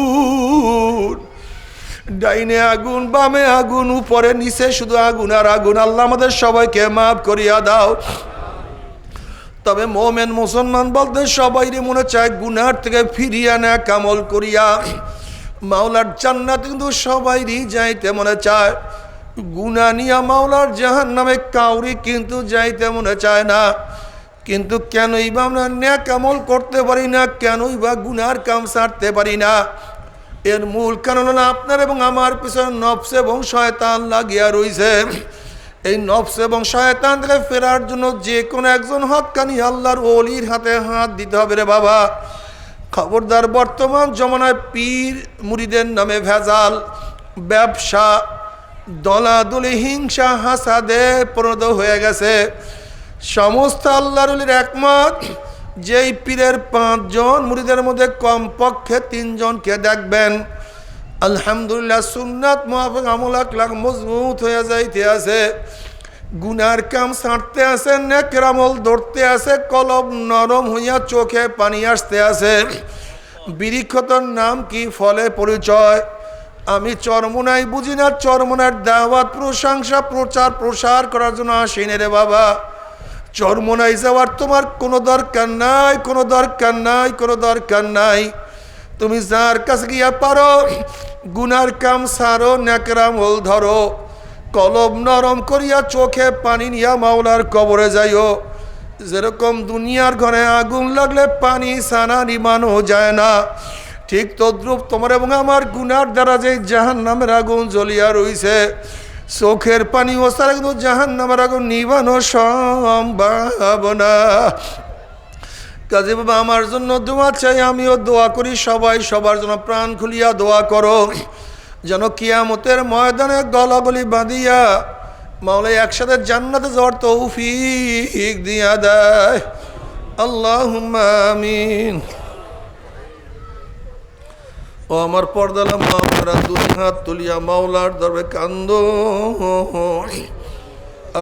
ডাইনে আগুন, বামে আগুন, উপরে নিচে শুধু আগুন আর আগুন। আল্লাহ আমাদের সবাইকে মাফ করিয়া দাও। তবে মোমেন মুসলমান বলতে সবাইরই মনে চায় গুনার থেকে ফিরিয়া নেয়া কামল করিয়া মাওলার জান্নাত, কিন্তু সবাইরই যাইতে মনে চায়। গুনাহ নিয়া মাওলার জাহান্নামে কাউরি কিন্তু যাইতে মনে চায় না। কিন্তু কেনই বা আমরা নেক আমল করতে পারি না, কেনই বা গুনার কাম ছাড়তে পারি না? এর মূল কারণ হলো আপনার এবং আমার পিছনে নফস এবং শয়তান লাগিয়া রইছে। এই নফস এবং শয়তান থেকে ফেরার জন্য যে কোনো একজন হক্কানি আল্লাহর ওলির হাতে হাত দিতে হবে রে বাবা। খবরদার, বর্তমান জমানায় পীর মুরিদের নামে ভেজাল, ব্যবসা, দলাদলি, হিংসা, হাসাদে পরিণত হয়ে গেছে। সমস্ত আল্লাহর ওলির একমত, যেই পীরের 5 জন মুরিদের মধ্যে কমপক্ষে 3 জনকে দেখবেন আলহামদুলিল্লাহ সুন্নাত মুআফিক আমল আকলাক মজবুত হয়ে যাইতে আছে, গুনার কাম ছাড়তে আছে, নেকের আমল ধরতে আছে, কলব নরম হইয়া চোখে পানি আসতে আছে। বৃক্ষতর নাম কি, ফলে পরিচয়। আমি চরমোনাই বুঝি না, চরমোনার দাওয়াত, প্রশংসা, প্রচার প্রসার করার জন্য আসিনি রে বাবা। চরমোনাই যাওয়ার তোমার কোনো দরকার নাই, কোনো দরকার নাই, কোনো দরকার নাই। তুমি যার কাছে গিয়া পারো গুনার কাম সারো, নেকের আমল ধরো, কলব নরম করিয়া চোখে পানি নিয়া মাওলার কবরে যাইও। যেরকম দুনিয়ার ঘরে আগুন লাগলে পানি ছাড়া নিমানো যায় না, ঠিক তদ্রূপ তোমার এবং আমার গুনার দ্বারা যে জাহান্নামের আগুন জ্বলিয়া রইছে, চোখের পানি ও ছাড়া কিন্তু জাহান্নামের আগুন নিবানো সম্ভব না। কাজে বাবা, আমার জন্য দোয়া চাই, আমিও দোয়া করি, সবাই সবার জন্য প্রাণ খুলিয়া দোয়া করো, যেন কিয়ামতের ময়দানে গলাগলি বাঁধিয়া মাওলা একসাথে জান্নাতে যাওয়ার তৌফিক দিয়া দেয়। আল্লাহুম্মা আমিন। ও আমার পর্দালা মা, আপনারা 2 হাত তুলিয়া মাওলার দরবারে কান্দো।